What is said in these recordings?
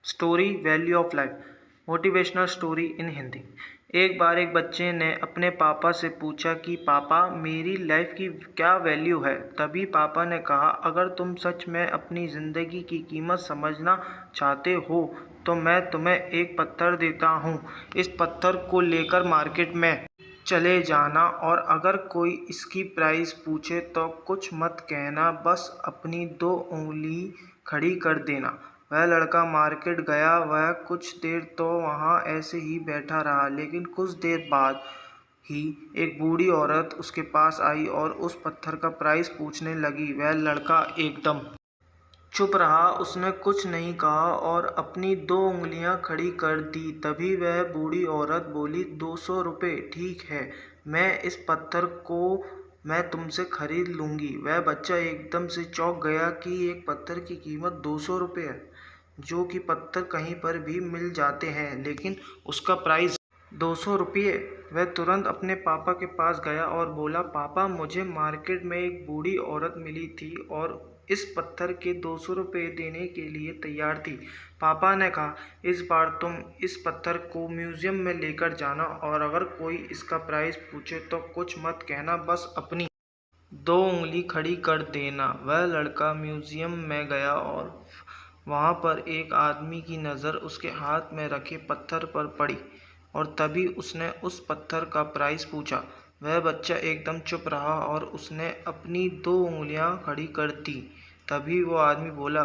Story value of life motivational story in Hindi. एक बार एक बच्चे ने अपने पापा से पूछा कि पापा मेरी लाइफ की क्या वैल्यू है। तभी पापा ने कहा, अगर तुम सच में अपनी ज़िंदगी की कीमत समझना चाहते हो तो मैं तुम्हें एक पत्थर देता हूँ। इस पत्थर को लेकर मार्केट में चले जाना और अगर कोई इसकी प्राइस पूछे तो कुछ मत कहना, बस अपनी दो उंगली खड़ी कर देना। वह लड़का मार्केट गया। वह कुछ देर तो वहाँ ऐसे ही बैठा रहा, लेकिन कुछ देर बाद ही एक बूढ़ी औरत उसके पास आई और उस पत्थर का प्राइस पूछने लगी। वह लड़का एकदम चुप रहा, उसने कुछ नहीं कहा और अपनी दो उंगलियां खड़ी कर दी। तभी वह बूढ़ी औरत बोली, 200 रुपये ठीक है, मैं इस पत्थर को मैं तुमसे खरीद लूँगी। वह बच्चा एकदम से चौंक गया कि एक पत्थर की कीमत 200 रुपये है, जो कि पत्थर कहीं पर भी मिल जाते हैं, लेकिन उसका प्राइस 200 रुपये। वह तुरंत अपने पापा के पास गया और बोला, पापा मुझे मार्केट में एक बूढ़ी औरत मिली थी और इस पत्थर के 200 रुपये देने के लिए तैयार थी। पापा ने कहा, इस बार तुम इस पत्थर को म्यूज़ियम में लेकर जाना और अगर कोई इसका प्राइस पूछे तो कुछ मत कहना, बस अपनी दो उंगली खड़ी कर देना। वह लड़का म्यूज़ियम में गया और वहाँ पर एक आदमी की नज़र उसके हाथ में रखे पत्थर पर पड़ी और तभी उसने उस पत्थर का प्राइस पूछा। वह बच्चा एकदम चुप रहा और उसने अपनी दो उंगलियां खड़ी कर दी। तभी वो आदमी बोला,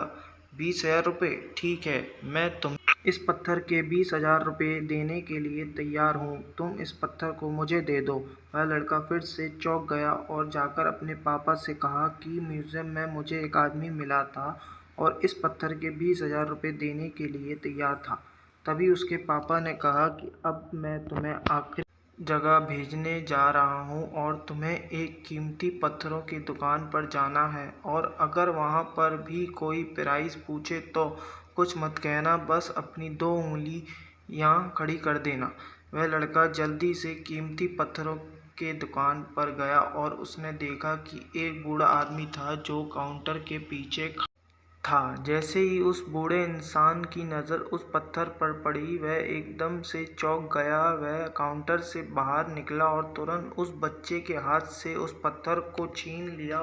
20,000 रुपये ठीक है, मैं तुम इस पत्थर के 20,000 रुपये देने के लिए तैयार हूँ, तुम इस पत्थर को मुझे दे दो। वह लड़का फिर से चौंक गया और जाकर अपने पापा से कहा कि म्यूज़ियम में मुझे एक आदमी मिला था और इस पत्थर के 20,000 रुपये देने के लिए तैयार था। तभी उसके पापा ने कहा कि अब मैं तुम्हें आखिरी जगह भेजने जा रहा हूँ और तुम्हें एक कीमती पत्थरों की दुकान पर जाना है और अगर वहाँ पर भी कोई प्राइस पूछे तो कुछ मत कहना, बस अपनी दो उंगलियां खड़ी कर देना। वह लड़का जल्दी से कीमती पत्थरों के दुकान पर गया और उसने देखा कि एक बूढ़ा आदमी था जो काउंटर के पीछे था। जैसे ही उस बूढ़े इंसान की नज़र उस पत्थर पर पड़ी, वह एकदम से चौंक गया। वह काउंटर से बाहर निकला और तुरंत उस बच्चे के हाथ से उस पत्थर को छीन लिया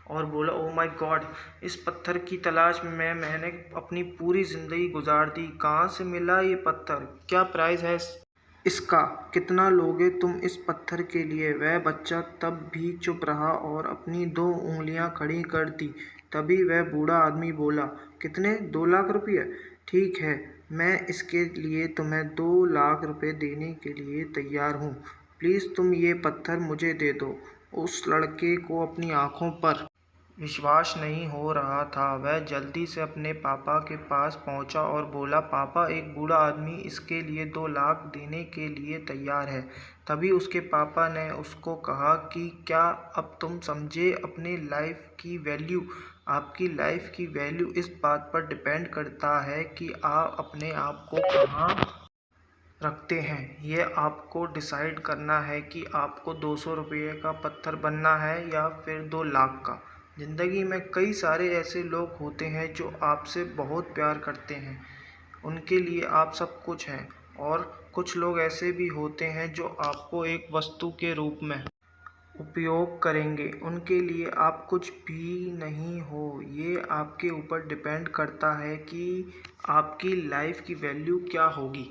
और बोला, ओह माय गॉड, इस पत्थर की तलाश में मैंने अपनी पूरी ज़िंदगी गुजार दी। कहाँ से मिला ये पत्थर? क्या प्राइस है इसका? कितना लोगे तुम इस पत्थर के लिए? वह बच्चा तब भी चुप रहा और अपनी दो उंगलियां खड़ी कर दी। तभी वह बूढ़ा आदमी बोला, कितने? 2 लाख रुपये? ठीक है, मैं इसके लिए तुम्हें 2 लाख रुपये देने के लिए तैयार हूँ, प्लीज़ तुम ये पत्थर मुझे दे दो। उस लड़के को अपनी आंखों पर विश्वास नहीं हो रहा था। वह जल्दी से अपने पापा के पास पहुंचा और बोला, पापा एक बूढ़ा आदमी इसके लिए 2 लाख देने के लिए तैयार है। तभी उसके पापा ने उसको कहा कि क्या अब तुम समझे अपने लाइफ की वैल्यू? आपकी लाइफ की वैल्यू इस बात पर डिपेंड करता है कि आप अपने आप को कहाँ रखते हैं। ये आपको डिसाइड करना है कि आपको 200 रुपये का पत्थर बनना है या फिर 2 लाख का। ज़िंदगी में कई सारे ऐसे लोग होते हैं जो आपसे बहुत प्यार करते हैं, उनके लिए आप सब कुछ हैं, और कुछ लोग ऐसे भी होते हैं जो आपको एक वस्तु के रूप में उपयोग करेंगे, उनके लिए आप कुछ भी नहीं हो। ये आपके ऊपर डिपेंड करता है कि आपकी लाइफ की वैल्यू क्या होगी।